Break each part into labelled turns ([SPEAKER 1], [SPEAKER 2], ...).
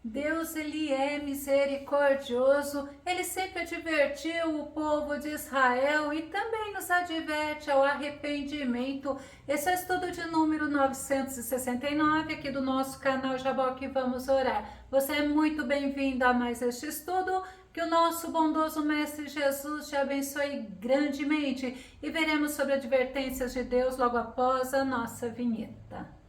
[SPEAKER 1] Deus, ele é misericordioso, ele sempre advertiu o povo de Israel e também nos adverte ao arrependimento. Esse é o estudo de número 969 aqui do nosso canal Jaboque Vamos Orar. Você é muito bem-vindo a mais este estudo. Que o nosso bondoso Mestre Jesus te abençoe grandemente e veremos sobre advertências de Deus logo após a nossa vinheta.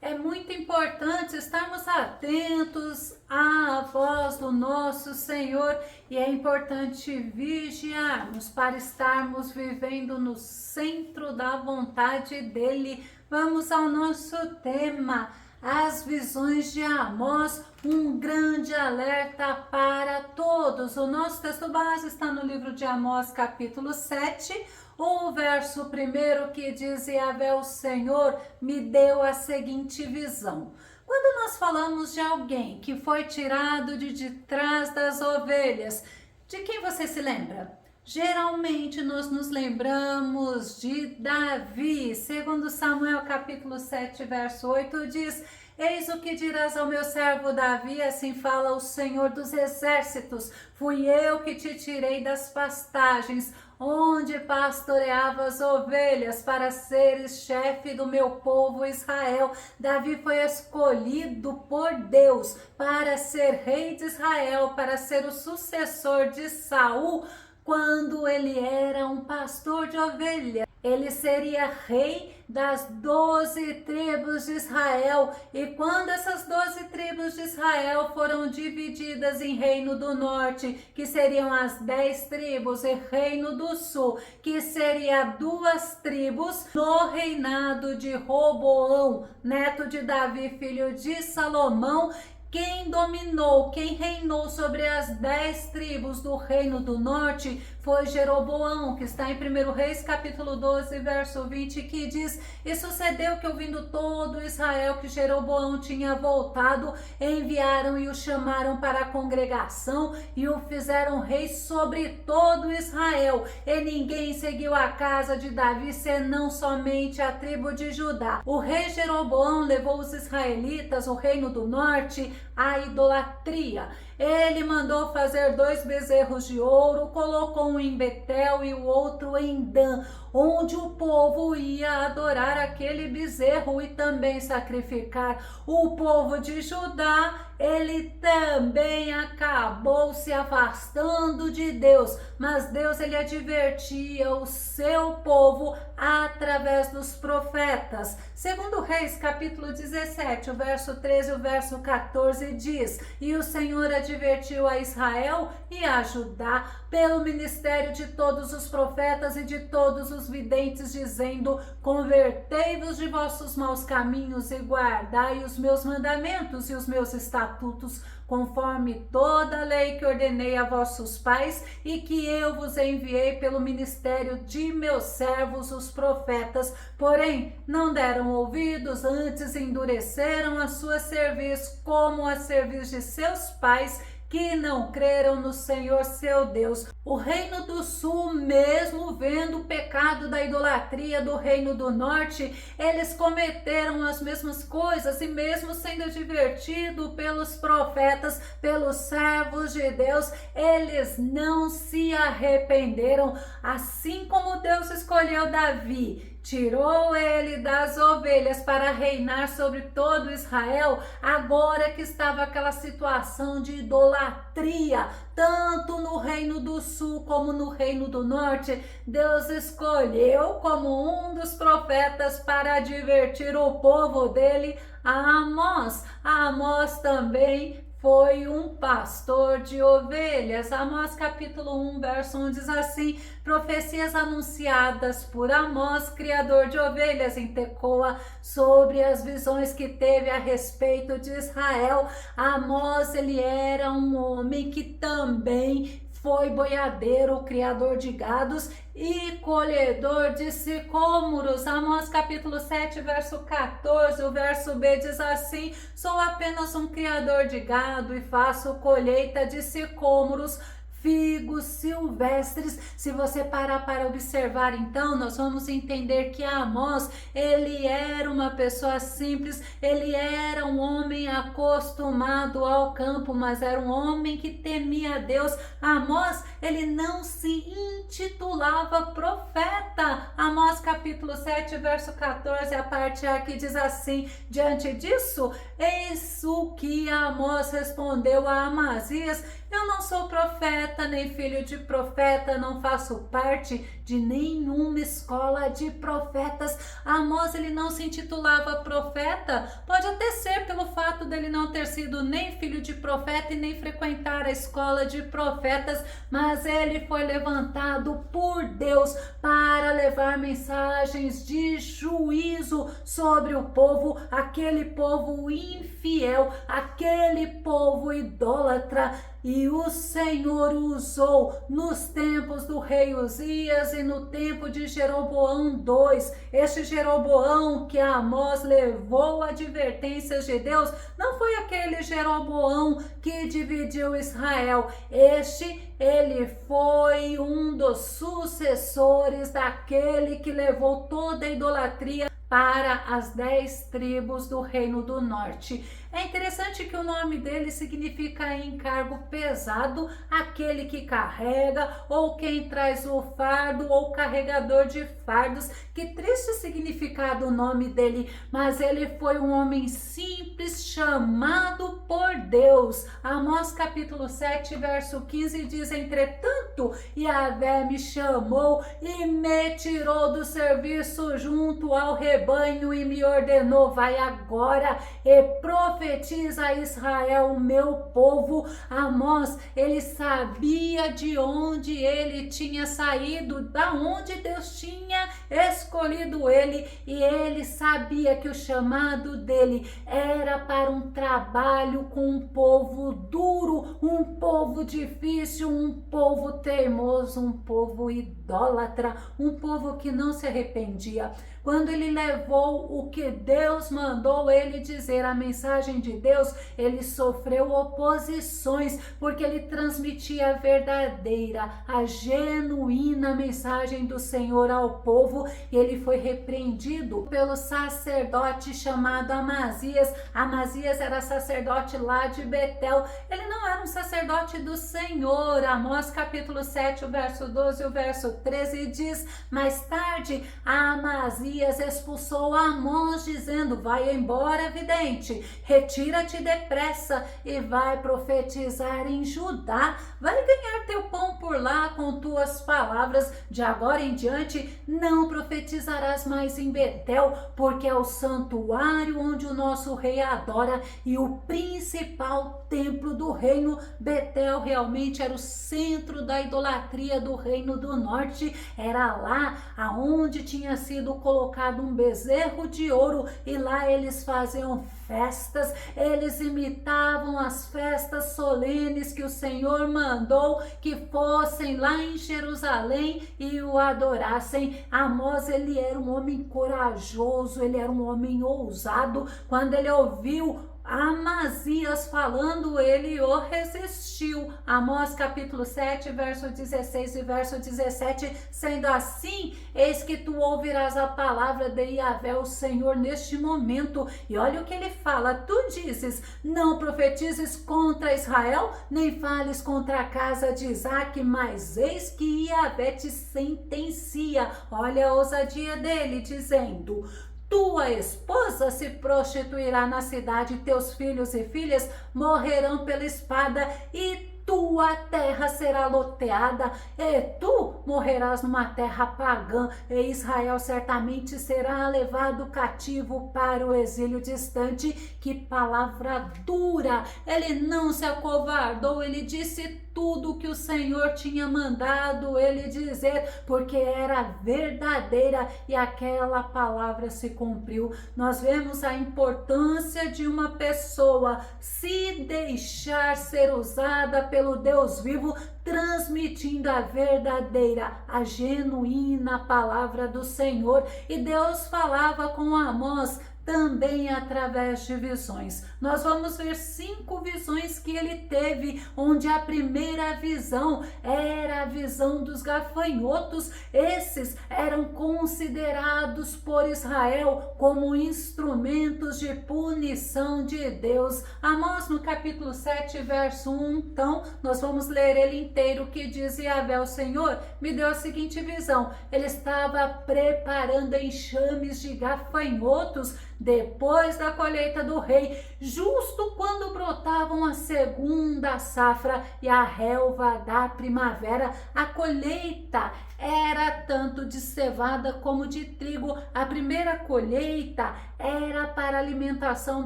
[SPEAKER 1] É muito importante estarmos atentos à voz do nosso Senhor e é importante vigiarmos para estarmos vivendo no centro da vontade dEle. Vamos ao nosso tema, as visões de Amós, um grande alerta para todos. O nosso texto base está no livro de Amós, capítulo 7, o verso 1 que diz: Yahvé, o Senhor, me deu a seguinte visão. Quando nós falamos de alguém que foi tirado de trás das ovelhas, de quem você se lembra? Geralmente nós nos lembramos de Davi. Segundo Samuel capítulo 7, verso 8 diz: Eis o que dirás ao meu servo Davi, assim fala o Senhor dos exércitos, fui eu que te tirei das pastagens, onde pastoreava as ovelhas, para seres chefe do meu povo Israel. Davi foi escolhido por Deus para ser rei de Israel, para ser o sucessor de Saul, quando ele era um pastor de ovelhas. Ele seria rei das 12 tribos de Israel, e quando essas 12 tribos de Israel foram divididas em Reino do Norte, que seriam as 10 tribos, e Reino do Sul, que seria 2 tribos, no reinado de Roboão, neto de Davi, filho de Salomão, quem reinou sobre as 10 tribos do Reino do Norte foi Jeroboão, que está em 1 Reis capítulo 12, verso 20, que diz: E sucedeu que, ouvindo todo Israel que Jeroboão tinha voltado, enviaram e o chamaram para a congregação e o fizeram rei sobre todo Israel. E ninguém seguiu a casa de Davi, senão somente a tribo de Judá. O rei Jeroboão levou os israelitas, o Reino do Norte, à idolatria. Ele mandou fazer 2 bezerros de ouro, colocou um em Betel e o outro em Dan, onde o povo ia adorar aquele bezerro e também sacrificar. O povo de Judá, ele também acabou se afastando de Deus, mas Deus, ele advertia o seu povo através dos profetas. Segundo Reis, capítulo 17, o verso 13 e o verso 14 diz: E o Senhor advertiu a Israel e a Judá pelo ministério de todos os profetas e de todos os videntes, dizendo: Convertei-vos de vossos maus caminhos e guardai os meus mandamentos e os meus estatutos, conforme toda a lei que ordenei a vossos pais e que eu vos enviei pelo ministério de meus servos, os profetas. Porém, não deram ouvidos, antes endureceram a sua cerviz, como a cerviz de seus pais, que não creram no Senhor seu Deus. O Reino do Sul, mesmo vendo o pecado da idolatria do Reino do Norte, eles cometeram as mesmas coisas, e mesmo sendo advertido pelos profetas, pelos servos de Deus, eles não se arrependeram. Assim como Deus escolheu Davi, tirou ele das ovelhas para reinar sobre todo Israel, agora que estava aquela situação de idolatria, tanto no Reino do Sul como no Reino do Norte, Deus escolheu como um dos profetas para advertir o povo dele, a Amós. Amós também foi um pastor de ovelhas. Amós capítulo 1, verso 1 diz assim: Profecias anunciadas por Amós, criador de ovelhas em Tecoa, sobre as visões que teve a respeito de Israel. Amós, ele era um homem que também foi boiadeiro, criador de gados e colhedor de sicômoros. Amós capítulo 7, verso 14, o verso B diz assim: Sou apenas um criador de gado e faço colheita de sicômoros. figos silvestres. Se você parar para observar, então, nós vamos entender que Amós, ele era uma pessoa simples, ele era um homem acostumado ao campo, mas era um homem que temia a Deus. Amós, ele não se intitulava profeta. Amós capítulo 7, verso 14, a parte A que diz assim: diante disso, eis o que Amós respondeu a Amazias: eu não sou profeta, nem filho de profeta, não faço parte de nenhuma escola de profetas. Amós, ele não se intitulava profeta, pode até ser pelo fato dele não ter sido nem filho de profeta e nem frequentar a escola de profetas, mas ele foi levantado por Deus para levar mensagens de juízo sobre o povo, aquele povo infiel, aquele povo idólatra. E o Senhor usou nos tempos do rei Uzias e no tempo de Jeroboão II. Este Jeroboão que Amós levou advertências de Deus não foi aquele Jeroboão que dividiu Israel. Ele foi um dos sucessores daquele que levou toda a idolatria para as 10 tribos do Reino do Norte. É interessante que o nome dele significa encargo pesado, aquele que carrega, ou quem traz o fardo, ou carregador de fardos. Que triste significado o nome dele, mas ele foi um homem simples, chamado por Deus. Amós capítulo 7, verso 15 diz: entretanto, Yahvé me chamou e me tirou do serviço junto ao rebanho e me ordenou: vai agora e profetiza a Israel, o meu povo. Amós, ele sabia de onde ele tinha saído, da onde Deus tinha escolhido ele, e ele sabia que o chamado dele era para um trabalho com um povo duro, um povo difícil, um povo teimoso, um povo idólatra, um povo que não se arrependia. Quando ele levou o que Deus mandou ele dizer, a mensagem de Deus, ele sofreu oposições, porque ele transmitia a verdadeira, a genuína mensagem do Senhor ao povo, e ele foi repreendido pelo sacerdote chamado Amazias. Amazias era sacerdote lá de Betel, ele não era um sacerdote do Senhor. Amós capítulo 7, o verso 12 e o verso 13 diz: mais tarde, Amazias expulsou Amós, dizendo: vai embora, vidente, retira-te depressa e vai profetizar em Judá, vai ganhar teu pão por lá com tuas palavras. De agora em diante não profetizarás mais em Betel, porque é o santuário onde o nosso rei adora e o principal templo do reino. Betel realmente era o centro da idolatria do Reino do Norte, era lá aonde tinha sido colocado um bezerro de ouro, e lá eles faziam festas, eles imitavam as festas solenes que o Senhor mandou que fossem lá em Jerusalém e o adorassem. Amós, ele era um homem corajoso, ele era um homem ousado. Quando ele ouviu Amazias falando, ele o resistiu. Amós capítulo 7, verso 16 e verso 17, sendo assim, eis que tu ouvirás a palavra de Yahvé, o Senhor, neste momento. E olha o que ele fala: tu dizes, não profetizes contra Israel, nem fales contra a casa de Isaque, mas eis que Yahvé te sentencia. Olha a ousadia dele, dizendo: tua esposa se prostituirá na cidade, teus filhos e filhas morrerão pela espada, e tua terra será loteada, e tu morrerás numa terra pagã, e Israel certamente será levado cativo para o exílio distante. Que palavra dura! Ele não se acovardou, ele disse tudo o que o Senhor tinha mandado ele dizer, porque era verdadeira, e aquela palavra se cumpriu. Nós vemos a importância de uma pessoa se deixar ser usada pelo Deus vivo, transmitindo a verdadeira, a genuína palavra do Senhor. E Deus falava com Amós também através de visões. Nós vamos ver 5 visões que ele teve, onde a primeira visão era a visão dos gafanhotos. Esses eram considerados por Israel como instrumentos de punição de Deus. Amós, no capítulo 7, verso 1, então, nós vamos ler ele inteiro, que diz: Yahvé, o Senhor, me deu a seguinte visão. Ele estava preparando enxames de gafanhotos depois da colheita do rei, justo quando brotavam a segunda safra e a relva da primavera. A colheita era tanto de cevada como de trigo. A primeira colheita era para a alimentação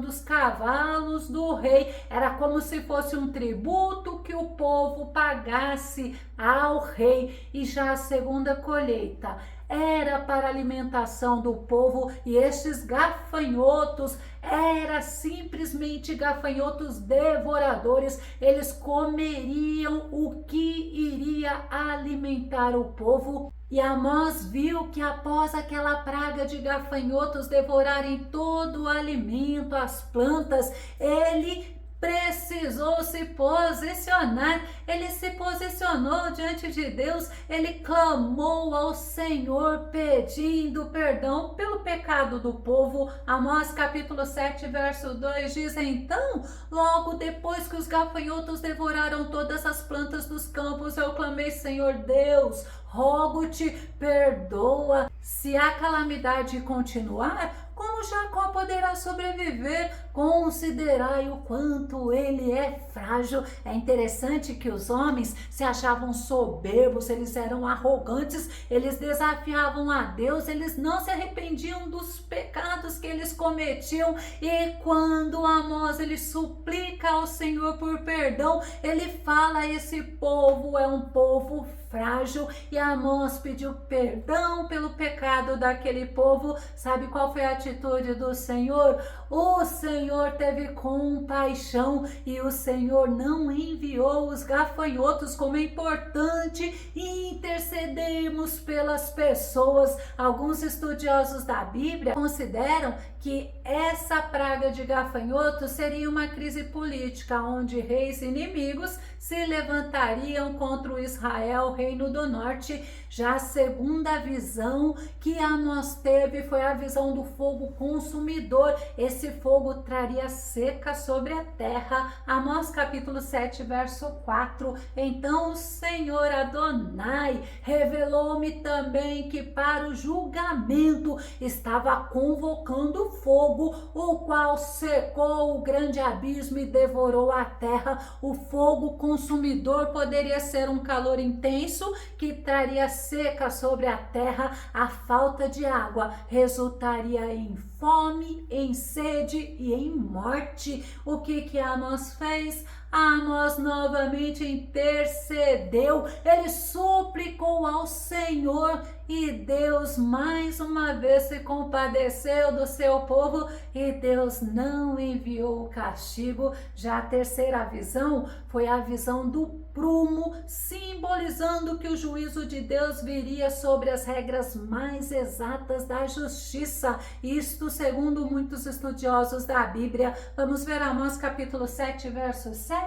[SPEAKER 1] dos cavalos do rei, era como se fosse um tributo que o povo pagasse ao rei. E já a segunda colheita era para a alimentação do povo, e estes gafanhotos eram simplesmente gafanhotos devoradores. Eles comeriam o que iria alimentar o povo. E Amós viu que após aquela praga de gafanhotos devorarem todo o alimento, as plantas, ele precisou se posicionar. Ele se posicionou diante de Deus, ele clamou ao Senhor pedindo perdão pelo pecado do povo. Amós capítulo 7, verso 2 diz: então, logo depois que os gafanhotos devoraram todas as plantas dos campos, eu clamei: Senhor Deus, rogo-te, perdoa. Se a calamidade continuar, como Jacó poderá sobreviver? Considerai o quanto ele é frágil. É interessante que os homens se achavam soberbos, eles eram arrogantes, eles desafiavam a Deus, eles não se arrependiam dos pecados que eles cometiam. E quando Amós ele suplica ao Senhor por perdão, ele fala: esse povo é um povo frágil. E Amós pediu perdão pelo pecado daquele povo. Sabe qual foi a atitude do Senhor? O Senhor teve compaixão e o Senhor não enviou os gafanhotos. Como é importante intercedermos pelas pessoas. Alguns estudiosos da Bíblia consideram que essa praga de gafanhotos seria uma crise política, onde reis inimigos se levantariam contra o Israel, reino do norte. Já a segunda visão que Amós teve foi a visão do fogo consumidor. Esse fogo traria seca sobre a terra. Amós capítulo 7, verso 4. Então o Senhor Adonai revelou-me também que para o julgamento estava convocando fogo, o qual secou o grande abismo e devorou a terra. O fogo consumidor poderia ser um calor intenso que traria seca sobre a terra. A falta de água resultaria em fome, em sede e em morte. O que Amós fez? Amós novamente intercedeu, ele suplicou ao Senhor e Deus mais uma vez se compadeceu do seu povo e Deus não enviou o castigo. Já a terceira visão foi a visão do prumo, simbolizando que o juízo de Deus viria sobre as regras mais exatas da justiça. Isto segundo muitos estudiosos da Bíblia. Vamos ver Amós capítulo 7, verso 7.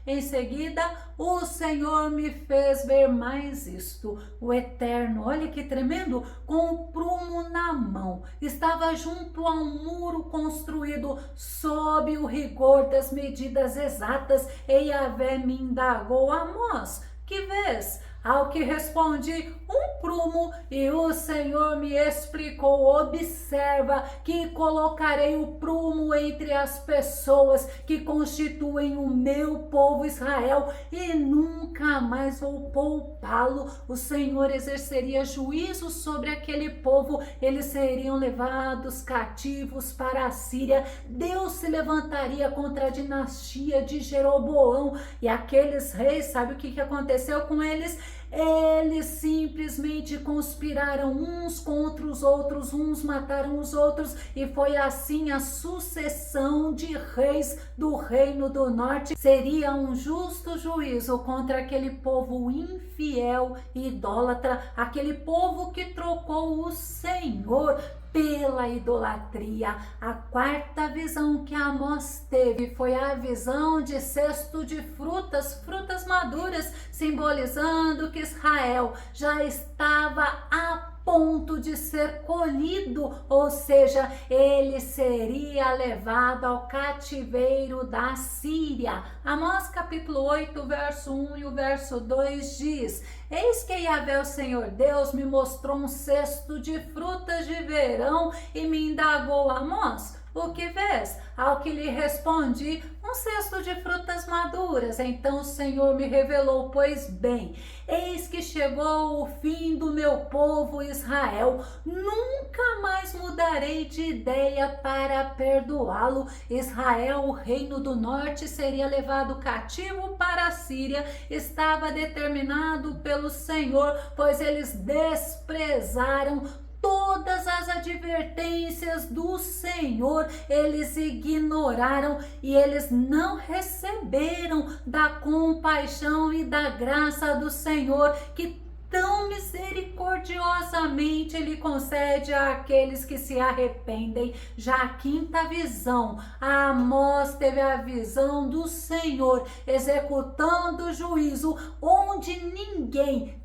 [SPEAKER 1] Em seguida, o Senhor me fez ver mais isto. O Eterno, olha que tremendo, com o prumo na mão, estava junto a um muro construído sob o rigor das medidas exatas. E Yahvé me indagou: Amós, que vês? Ao que respondi: um prumo. E o Senhor me explicou: observa que colocarei o prumo entre as pessoas que constituem o meu povo Israel e nunca mais vou poupá-lo. O Senhor exerceria juízo sobre aquele povo, eles seriam levados cativos para a Síria. Deus se levantaria contra a dinastia de Jeroboão e aqueles reis, sabe o que aconteceu com eles? Eles simplesmente conspiraram uns contra os outros, uns mataram os outros, e foi assim a sucessão de reis do reino do norte. Seria um justo juízo contra aquele povo infiel e idólatra, aquele povo que trocou o Senhor pela idolatria. A quarta visão que Amós teve foi a visão de cesto de frutas, frutas maduras, simbolizando que Israel já estava a ponto de ser colhido, ou seja, ele seria levado ao cativeiro da Síria. Amós capítulo 8, verso 1 e o verso 2 diz: eis que Yahvé, o Senhor Deus, me mostrou um cesto de frutas de verão e me indagou: Amós, o que vês? Ao que lhe respondi: um cesto de frutas maduras. Então o Senhor me revelou: pois bem, eis que chegou o fim do meu povo Israel, nunca mais mudarei de ideia para perdoá-lo. Israel, o reino do norte, seria levado cativo para a Síria, estava determinado pelo Senhor, pois eles desprezaram todas as advertências do Senhor, eles ignoraram e eles não receberam da compaixão e da graça do Senhor, que tão misericordiosamente ele concede àqueles que se arrependem. Já a quinta visão, Amós teve a visão do Senhor executando o juízo onde ninguém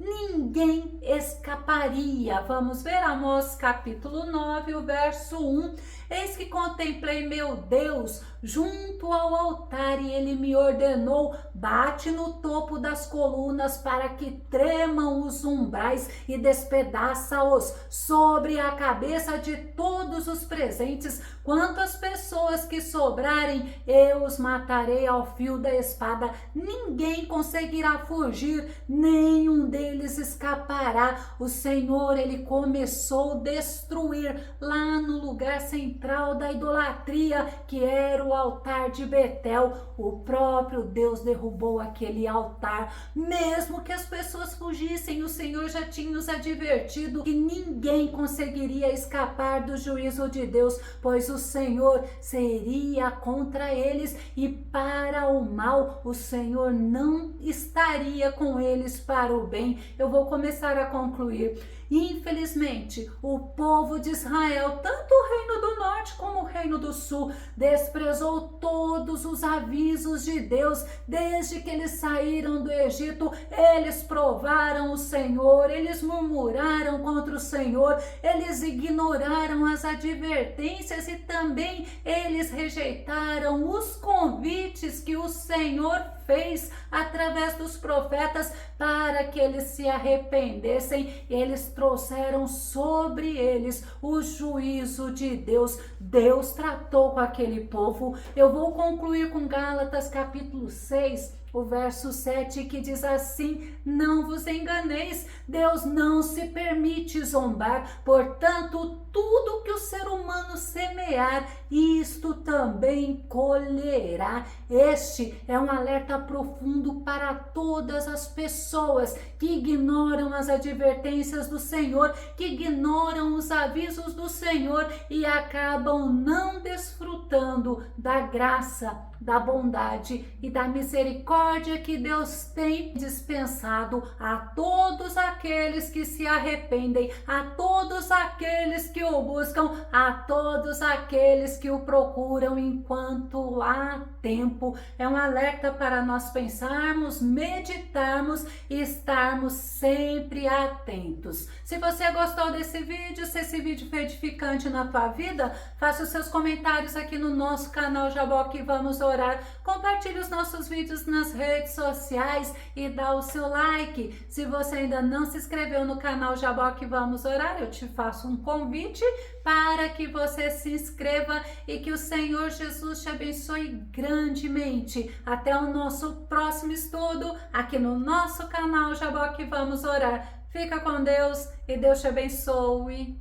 [SPEAKER 1] escaparia. Vamos ver Amós capítulo 9, o verso 1. Eis que contemplei meu Deus junto ao altar e ele me ordenou: bate no topo das colunas para que tremam os umbrais e despedaça-os sobre a cabeça de todos os presentes. Quantas pessoas que sobrarem, eu os matarei ao fio da espada. Ninguém conseguirá fugir, nenhum deles escapará. O Senhor, ele começou a destruir lá no lugar central da idolatria, que era o altar de Betel. O próprio Deus derrubou aquele altar. Mesmo que as pessoas fugissem, o Senhor já tinha os advertido que ninguém conseguiria escapar do juízo de Deus, pois o Senhor seria contra eles e para o mal. O Senhor não estaria com eles para o bem. Eu vou começar a concluir. Infelizmente, o povo de Israel, tanto o reino do norte como o reino do sul, desprezou todos os avisos de Deus. Desde que eles saíram do Egito, eles provaram o Senhor, eles murmuraram contra o Senhor, eles ignoraram as advertências e também eles rejeitaram os convites que o Senhor fez através dos profetas para que eles se arrependessem. Eles trouxeram sobre eles o juízo de Deus. Deus tratou com aquele povo. Eu vou concluir com Gálatas capítulo 6, o verso 7, que diz assim: não vos enganeis, Deus não se permite zombar, portanto, tudo que o ser humano semear, isto também colherá. Este é um alerta profundo para todas as pessoas que ignoram as advertências do Senhor, que ignoram os avisos do Senhor e acabam não desfrutando da graça, da bondade e da misericórdia que Deus tem dispensado a todos aqueles que se arrependem, a todos aqueles que o buscam, a todos aqueles que o procuram enquanto há tempo. É um alerta para nós pensarmos, meditarmos e estarmos sempre atentos. Se você gostou desse vídeo, se esse vídeo foi edificante na tua vida, faça os seus comentários aqui no nosso canal Jaboque Vamos Orar. Compartilhe os nossos vídeos nas redes sociais e dá o seu like. Se você ainda não se inscreveu no canal Jaboque Vamos Orar, eu te faço um convite para que você se inscreva e que o Senhor Jesus te abençoe grandemente. Até o nosso próximo estudo aqui no nosso canal Jaboque Vamos Orar. Fica com Deus e Deus te abençoe.